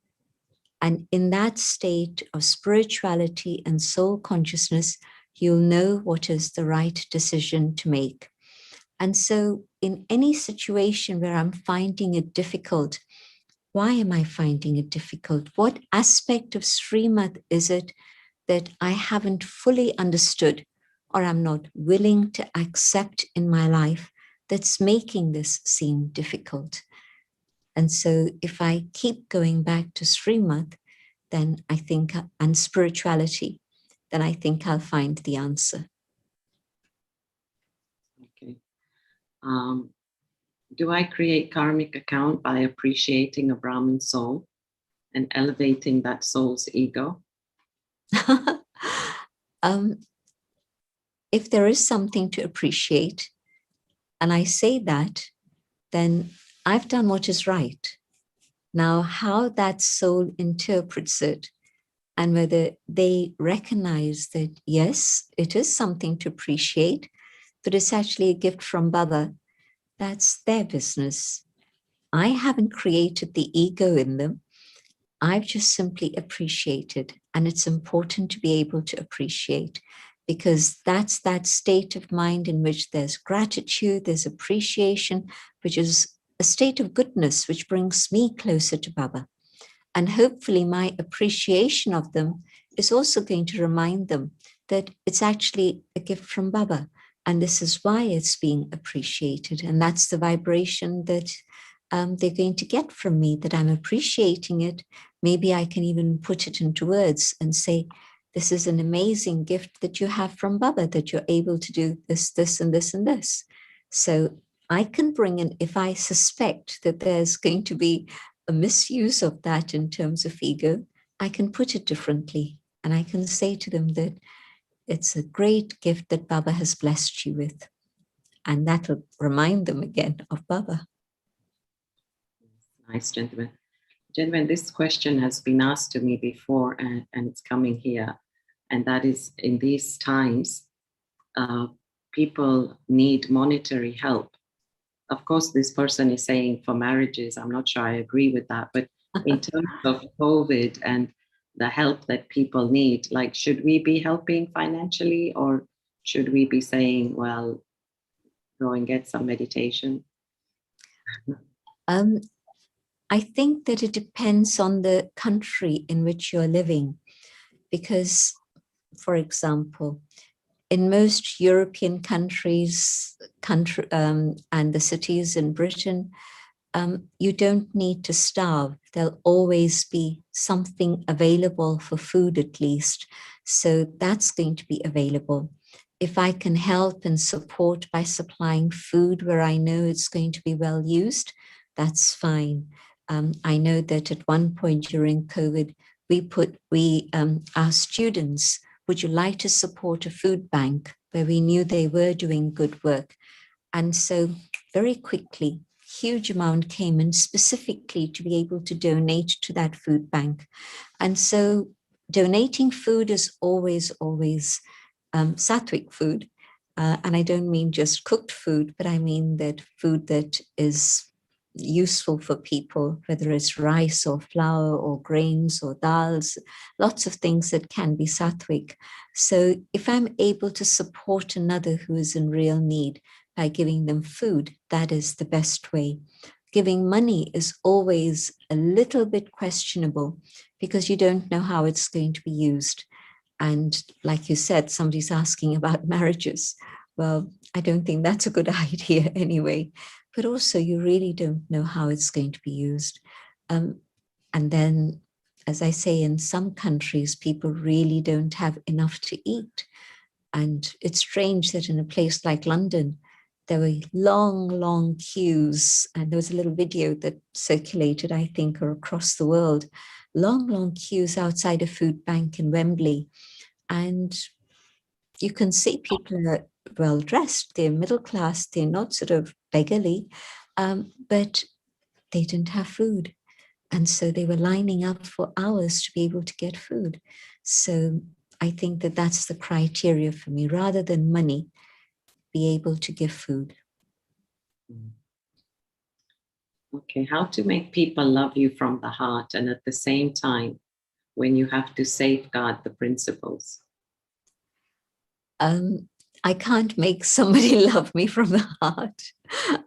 And in that state of spirituality and soul consciousness, you'll know what is the right decision to make. And so in any situation where I'm finding it difficult, why am I finding it difficult? What aspect of Srimad is it that I haven't fully understood or I'm not willing to accept in my life that's making this seem difficult? And so if I keep going back to Srimad, then I think, and spirituality, then I think I'll find the answer. Okay. Do I create karmic account by appreciating a Brahmin soul and elevating that soul's ego? If there is something to appreciate, and I say that, then I've done what is right. Now, how that soul interprets it, and whether they recognize that, yes, it is something to appreciate, but it's actually a gift from Baba, that's their business. I haven't created the ego in them. I've just simply appreciated. And it's important to be able to appreciate, because that's that state of mind in which there's gratitude, there's appreciation, which is a state of goodness, which brings me closer to Baba. And hopefully my appreciation of them is also going to remind them that it's actually a gift from Baba. And this is why it's being appreciated. And that's the vibration that they're going to get from me, that I'm appreciating it. Maybe I can even put it into words and say, this is an amazing gift that you have from Baba, that you're able to do this, this, and this, and this. So I can bring in, if I suspect that there's going to be a misuse of that in terms of ego, I can put it differently. And I can say to them that it's a great gift that Baba has blessed you with. And that will remind them again of Baba. Nice, gentlemen. Gentlemen, this question has been asked to me before, and it's coming here. And that is, in these times, people need monetary help. Of course, this person is saying for marriages. I'm not sure I agree with that. But in terms of COVID and the help that people need, like, should we be helping financially, or should we be saying, well, go and get some meditation? I think that it depends on the country in which you're living. Because, for example, in most European countries, and the cities in Britain, you don't need to starve. There'll always be something available for food, at least. So that's going to be available. If I can help and support by supplying food where I know it's going to be well used, that's fine. I know that at one point during COVID, we asked students, would you like to support a food bank, where we knew they were doing good work? And so very quickly, huge amount came in specifically to be able to donate to that food bank. And so donating food is always sattvic food. And I don't mean just cooked food, but I mean that food that is useful for people, whether it's rice or flour or grains or dals, lots of things that can be sattvic. So if I'm able to support another who is in real need by giving them food, that is the best way. Giving money is always a little bit questionable, because you don't know how it's going to be used. And like you said, somebody's asking about marriages. Well, I don't think that's a good idea anyway. but also you really don't know how it's going to be used. And then, as I say, in some countries, people really don't have enough to eat. And it's strange that in a place like London, there were long queues. And there was a little video that circulated, I think, or across the world, long queues outside a food bank in Wembley. And you can see people are well dressed, they're middle class, they're not sort of beggarly, but they didn't have food. And so they were lining up for hours to be able to get food. So I think that that's the criteria for me, rather than money, be able to give food. Okay, how to make people love you from the heart and at the same time when you have to safeguard the principles? I can't make somebody love me from the heart.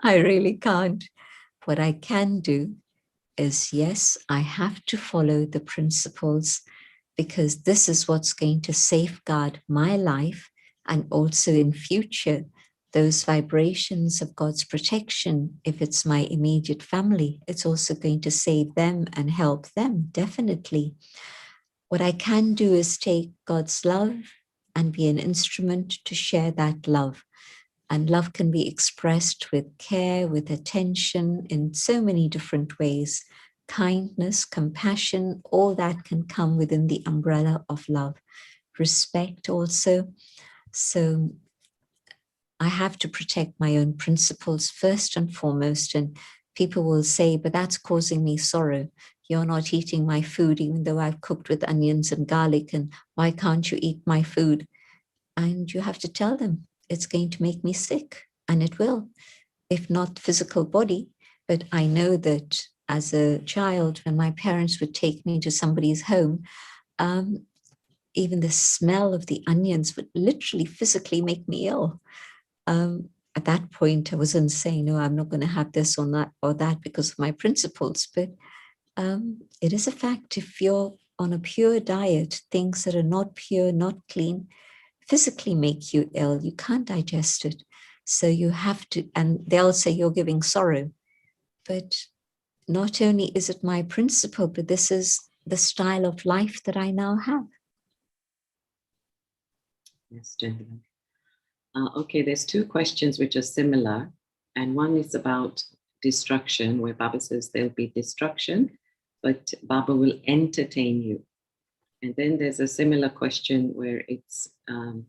I really can't. What I can do is, yes, I have to follow the principles because this is what's going to safeguard my life, and also in future, those vibrations of God's protection. If it's my immediate family, it's also going to save them and help them, definitely. What I can do is take God's love and be an instrument to share that love. And love can be expressed with care, with attention in so many different ways. Kindness, compassion, all that can come within the umbrella of love. Respect also. So I have to protect my own principles first and foremost. And people will say, but that's causing me sorrow. You're not eating my food, even though I've cooked with onions and garlic. And why can't you eat my food? And you have to tell them it's going to make me sick. And it will, if not physical body. But I know that as a child, when my parents would take me to somebody's home, even the smell of the onions would literally physically make me ill. At that point, I wasn't saying, no, I'm not going to have this or that because of my principles. But it is a fact, if you're on a pure diet, things that are not pure, not clean, physically make you ill. You can't digest it. So you have to, and they'll say you're giving sorrow. But not only is it my principle, but this is the style of life that I now have. Yes, gentlemen. Okay, there's two questions which are similar. And one is about destruction, where Baba says there'll be destruction, but Baba will entertain you. And then there's a similar question where it's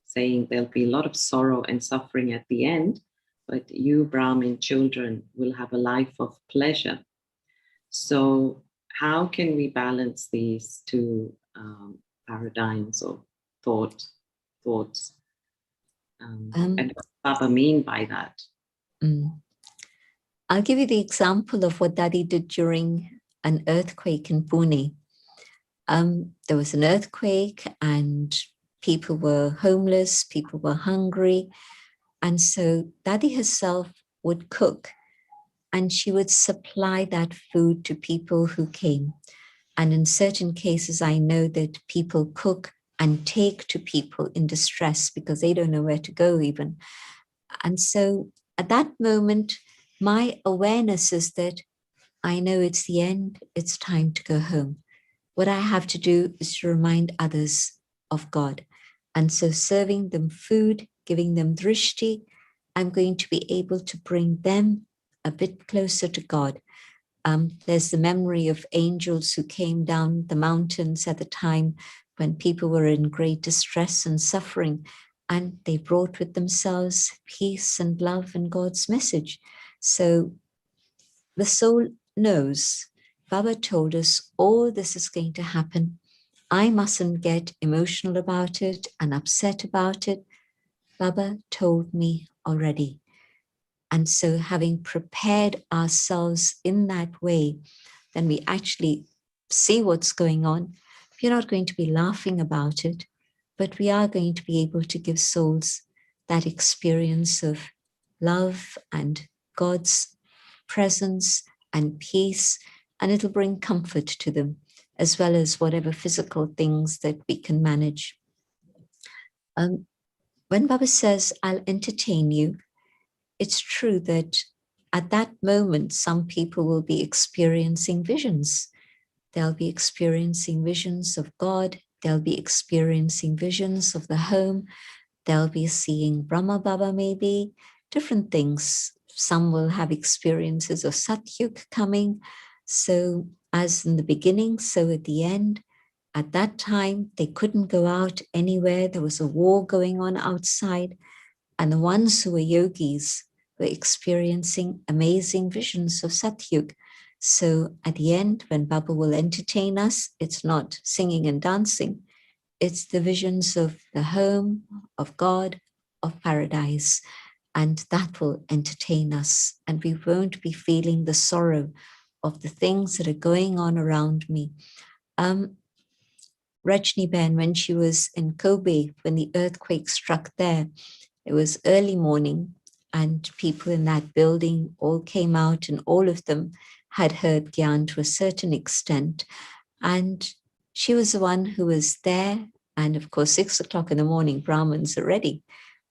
saying there'll be a lot of sorrow and suffering at the end, but you Brahmin children will have a life of pleasure. So how can we balance these two paradigms or thoughts? And what does Baba mean by that? I'll give you the example of what Daddy did during an earthquake in Pune. There was an earthquake and people were homeless, people were hungry. And so Daddy herself would cook and she would supply that food to people who came. And in certain cases, I know that people cook and take to people in distress because they don't know where to go even. And so at that moment, my awareness is that I know it's the end, it's time to go home. What I have to do is to remind others of God. And so serving them food, giving them drishti, I'm going to be able to bring them a bit closer to God. There's the memory of angels who came down the mountains at the time when people were in great distress and suffering, and they brought with themselves peace and love and God's message. So the soul knows. Baba told us all this is going to happen. I mustn't get emotional about it and upset about it. Baba told me already. And so having prepared ourselves in that way, then we actually see what's going on. We're not going to be laughing about it, but we are going to be able to give souls that experience of love and God's presence and peace, and it'll bring comfort to them, as well as whatever physical things that we can manage. When Baba says, I'll entertain you, it's true that at that moment, some people will be experiencing visions. They'll be experiencing visions of God. They'll be experiencing visions of the home. They'll be seeing Brahma Baba, maybe, different things. Some will have experiences of Satyug coming. So as in the beginning, so at the end. At that time, they couldn't go out anywhere. There was a war going on outside. And the ones who were yogis were experiencing amazing visions of Satyug. So at the end, when Baba will entertain us, it's not singing and dancing. It's the visions of the home, of God, of paradise. And that will entertain us. And we won't be feeling the sorrow of the things that are going on around me. Rajni Ben, when she was in Kobe, when the earthquake struck there, it was early morning and people in that building all came out and all of them had heard Gyan to a certain extent. And she was the one who was there. And of course, 6 o'clock in the morning, Brahmins are ready.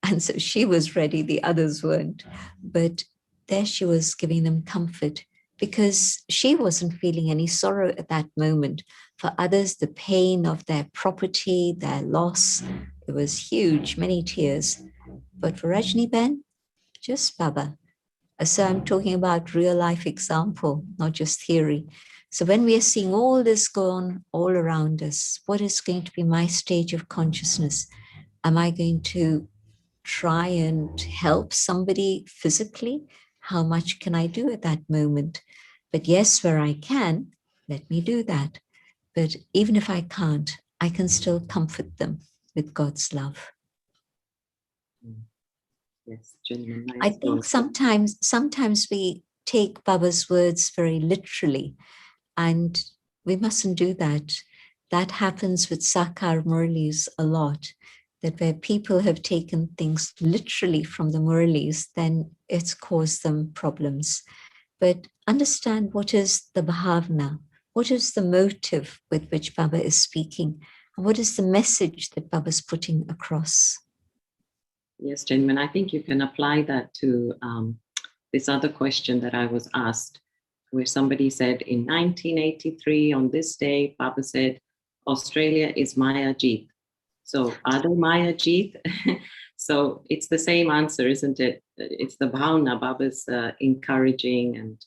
And so she was ready, the others weren't. But there she was giving them comfort because she wasn't feeling any sorrow at that moment. For others, the pain of their property, their loss, it was huge, many tears. But for Rajni Ben, just Baba. So I'm talking about real life example, not just theory. So when we are seeing all this go on all around us, what is going to be my stage of consciousness? Am I going to try and help somebody physically? How much can I do at that moment? But yes, where I can, let me do that. But even if I can't, I can still comfort them with God's love. Yes, genuine. I think sometimes we take Baba's words very literally, and we mustn't do that. That happens with Sakar Murlis a lot, that where people have taken things literally from the Murlis, then it's caused them problems. But understand what is the bhavna, what is the motive with which Baba is speaking, and what is the message that Baba is putting across. Yes, genuine. I think you can apply that to this other question that I was asked, where somebody said in 1983, on this day, Baba said, Australia is Maya Jeet. So are they Maya Jeet? So it's the same answer, isn't it? It's the bhavna, Baba's encouraging and...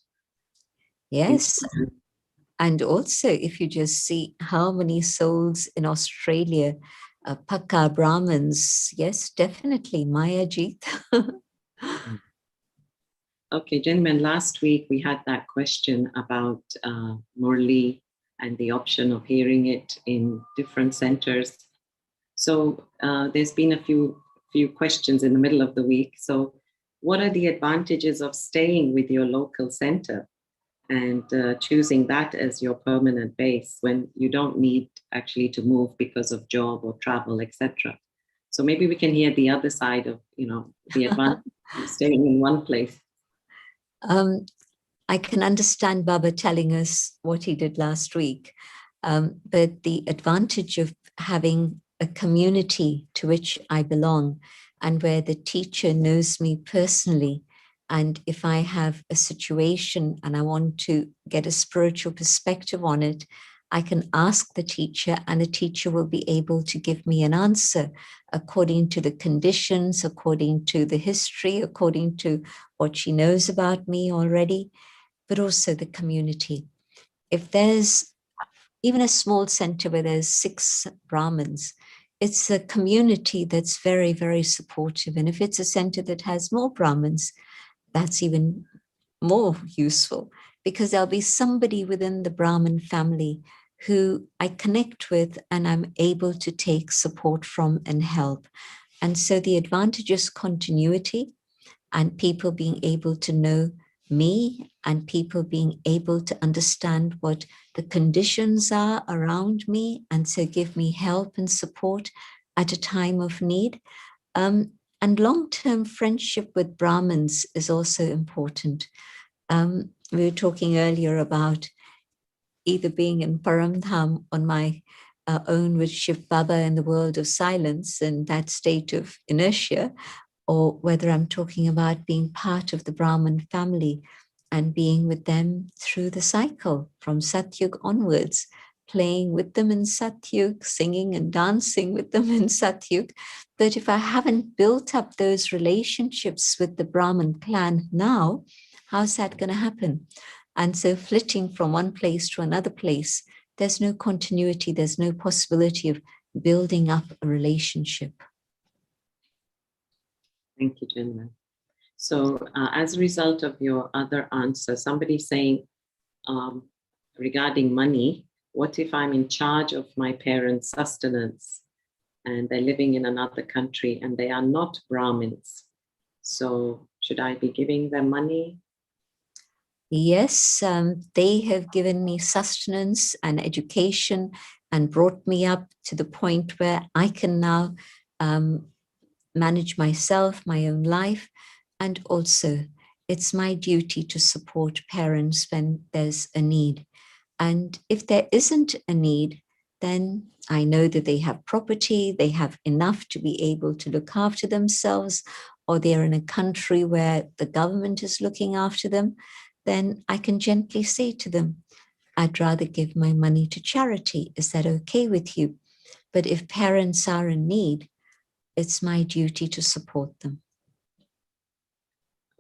Yes. And also, if you just see how many souls in Australia, Pakka Brahmins, yes, definitely, Maya Jeet. Okay, gentlemen, last week we had that question about Murli and the option of hearing it in different centers. So there's been a few questions in the middle of the week. So what are the advantages of staying with your local center and choosing that as your permanent base when you don't need actually to move because of job or travel, etc.? So maybe we can hear the other side of, the advantage of staying in one place. I can understand Baba telling us what he did last week, but the advantage of having a community to which I belong and where the teacher knows me personally, and if I have a situation and I want to get a spiritual perspective on it, I can ask the teacher and the teacher will be able to give me an answer according to the conditions, according to the history, according to what she knows about me already, but also the community. If there's even a small center where there's 6 Brahmins, it's a community that's very, very supportive. And if it's a center that has more Brahmins, that's even more useful because there'll be somebody within the Brahmin family who I connect with and I'm able to take support from and help. And so the advantage is continuity and people being able to know me and people being able to understand what the conditions are around me and so give me help and support at a time of need. And long-term friendship with Brahmins is also important. We were talking earlier about either being in Paramdham on my own with Shiv Baba in the world of silence and that state of inertia, or whether I'm talking about being part of the Brahmin family and being with them through the cycle from Satyug onwards, playing with them in Satyug, singing and dancing with them in Satyug. But if I haven't built up those relationships with the Brahmin clan now, how's that going to happen? And so flitting from one place to another place, there's no continuity, there's no possibility of building up a relationship. Thank you, Chinmay. So as a result of your other answer, somebody's saying regarding money, what if I'm in charge of my parents' sustenance and they're living in another country and they are not Brahmins? So should I be giving them money? Yes, they have given me sustenance and education and brought me up to the point where I can now manage myself, my own life. And also, it's my duty to support parents when there's a need. And if there isn't a need, then I know that they have property, they have enough to be able to look after themselves, or they're in a country where the government is looking after them, then I can gently say to them, I'd rather give my money to charity. Is that okay with you? But if parents are in need, it's my duty to support them.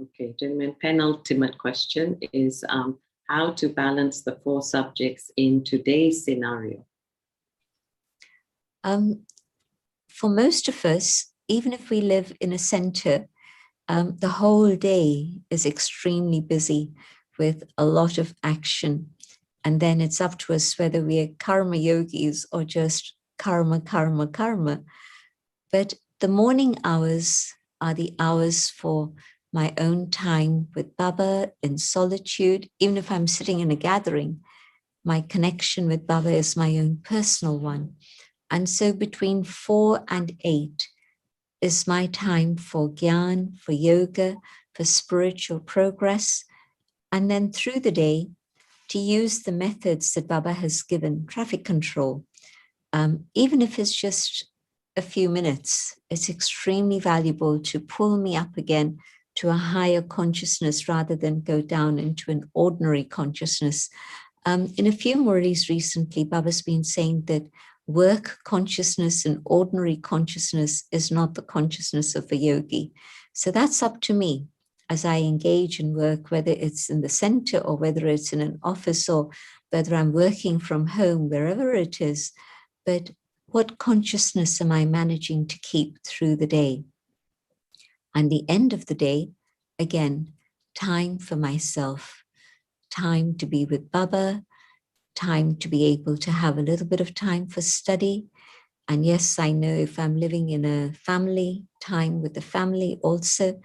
Okay, gentlemen, penultimate question is how to balance the 4 subjects in today's scenario? For most of us, even if we live in a center, the whole day is extremely busy with a lot of action. And then it's up to us whether we are karma yogis or just karma, karma, karma. But the morning hours are the hours for my own time with Baba in solitude. Even if I'm sitting in a gathering, my connection with Baba is my own personal one. And so between 4 and 8 is my time for Gyan, for yoga, for spiritual progress. And then through the day, to use the methods that Baba has given, traffic control, even if it's just a few minutes, it's extremely valuable to pull me up again to a higher consciousness rather than go down into an ordinary consciousness. In a few Murlis recently, Baba's been saying that work consciousness and ordinary consciousness is not the consciousness of a yogi. So that's up to me as I engage in work, whether it's in the center or whether it's in an office or whether I'm working from home, wherever it is. But what consciousness am I managing to keep through the day? And the end of the day, again, time for myself, time to be with Baba, time to be able to have a little bit of time for study. And yes, I know if I'm living in a family, time with the family also,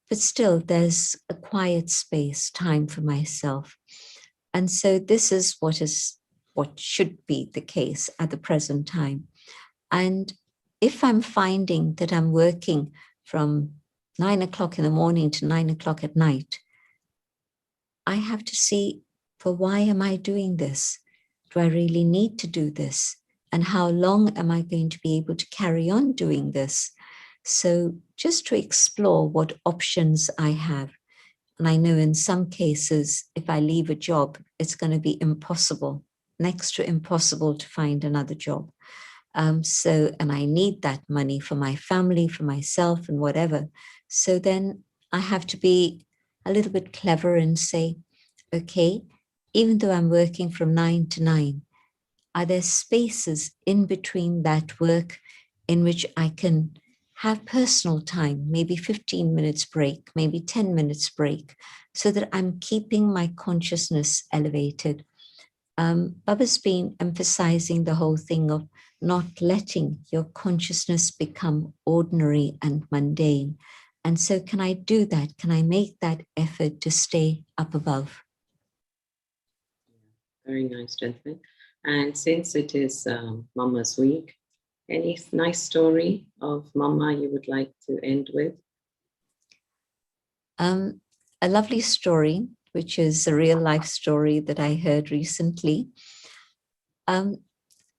but still there's a quiet space, time for myself. And so this is what should be the case at the present time. And if I'm finding that I'm working from 9 o'clock in the morning to 9 o'clock at night, I have to see, for why am I doing this? Do I really need to do this? And how long am I going to be able to carry on doing this? So just to explore what options I have. And I know in some cases, if I leave a job, it's going to be impossible, next to impossible to find another job. And I need that money for my family, for myself and whatever. So then I have to be a little bit clever and say, okay, even though I'm working from 9 to 9, are there spaces in between that work in which I can have personal time, maybe 15 minutes break, maybe 10 minutes break, so that I'm keeping my consciousness elevated. Baba's been emphasizing the whole thing of not letting your consciousness become ordinary and mundane. And so can I do that? Can I make that effort to stay up above? Very nice, gentlemen. And since it is Mama's week, any nice story of Mama you would like to end with? A lovely story, which is a real life story that I heard recently.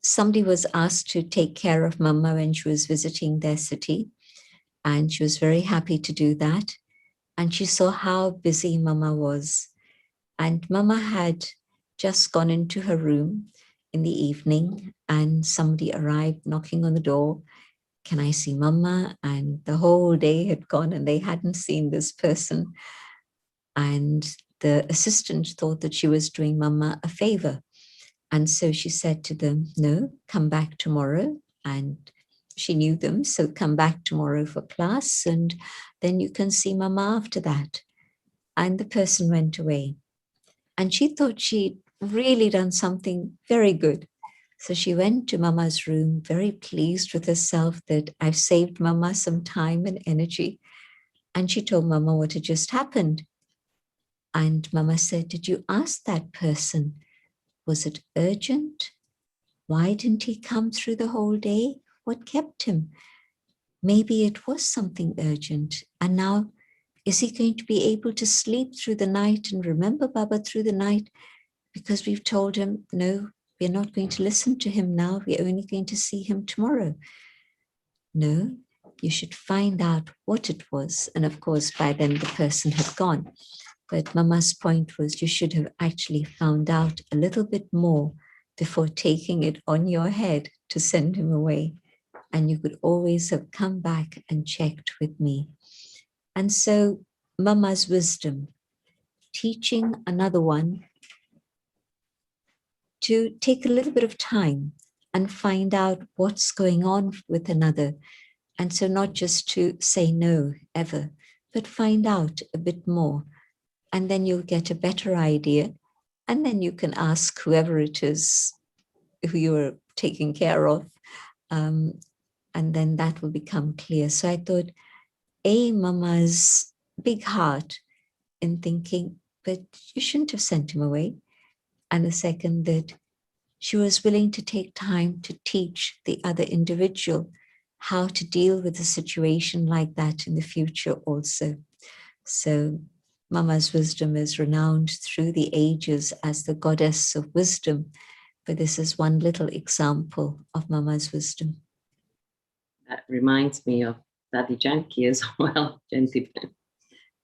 Somebody was asked to take care of Mama when she was visiting their city. And she was very happy to do that. And she saw how busy Mama was. And Mama had just gone into her room in the evening, and somebody arrived knocking on the door. Can I see Mama? And the whole day had gone and they hadn't seen this person. And the assistant thought that she was doing Mama a favor. And so she said to them, no, come back tomorrow. And she knew them, so come back tomorrow for class, and then you can see Mama after that. And the person went away. And she thought she'd really done something very good. So she went to Mama's room, very pleased with herself that I've saved Mama some time and energy. And she told Mama what had just happened. And Mama said, did you ask that person? Was it urgent? Why didn't he come through the whole day? What kept him? Maybe it was something urgent. And now, is he going to be able to sleep through the night and remember Baba through the night? Because we've told him, no, we're not going to listen to him now. We're only going to see him tomorrow. No, you should find out what it was. And of course, by then the person had gone. But Mama's point was you should have actually found out a little bit more before taking it on your head to send him away. And you could always have come back and checked with me. And so Mama's wisdom, teaching another one to take a little bit of time and find out what's going on with another. And so not just to say no ever, but find out a bit more. And then you'll get a better idea. And then you can ask whoever it is who you're taking care of. And then that will become clear. So I thought, Mama's big heart in thinking, but you shouldn't have sent him away. And the second, that she was willing to take time to teach the other individual how to deal with a situation like that in the future also. So Mama's wisdom is renowned through the ages as the goddess of wisdom, but this is one little example of Mama's wisdom. That reminds me of Dadi Janki as well, Jayanti.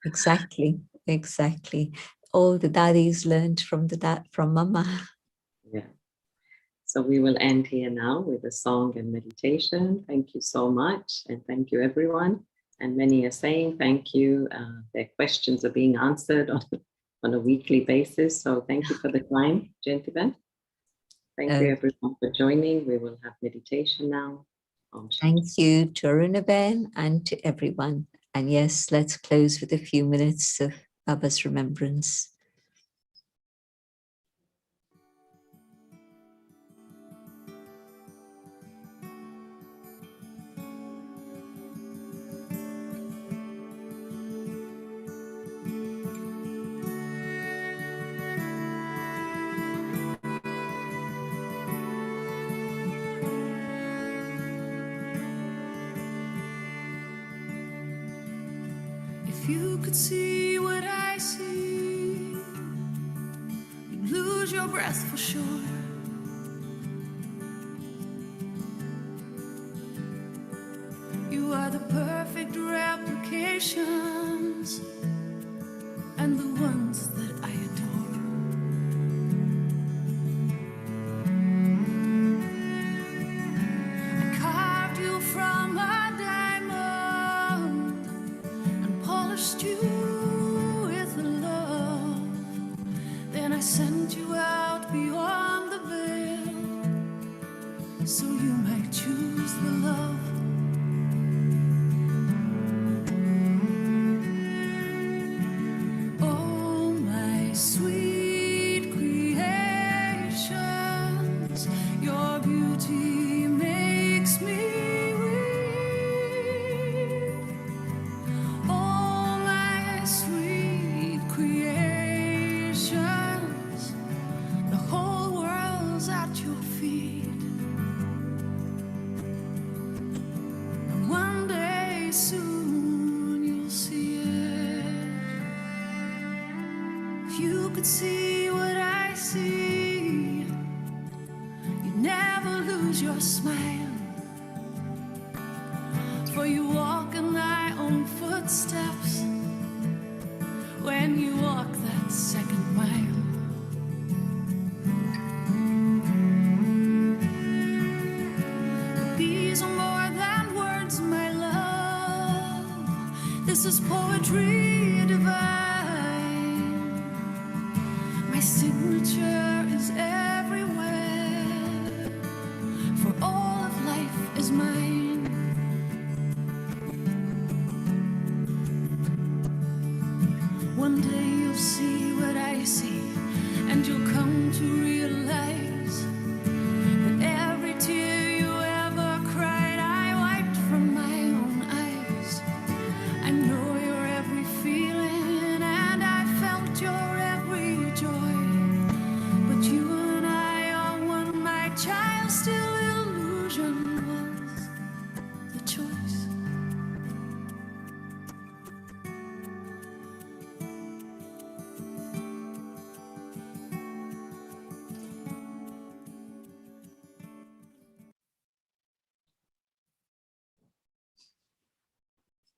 Exactly, exactly. All the daddies learned from Mama. Yeah. So we will end here now with a song and meditation. Thank you so much. And thank you, everyone. And many are saying thank you. Their questions are being answered on a weekly basis. So thank you for the time, Jayanti. Thank you, everyone, for joining. We will have meditation now. Thank you to Arunaben and to everyone. And yes, let's close with a few minutes of Baba's remembrance. If you could see what I see, you'd lose your breath for sure. You are the perfect replications and the ones that I adore. I carved you from a diamond and polished you with love. Then I sent you out beyond the veil so you might choose the love. Oh, my sweet creations, your beauty makes me weep. Oh, my sweet creations, the whole world's at your feet. And one day soon you'll see it. If you could see what I see, you'd never lose your smile. For you walk in the own footsteps when you walk that second mile. These are more than words, my love. This is poetry.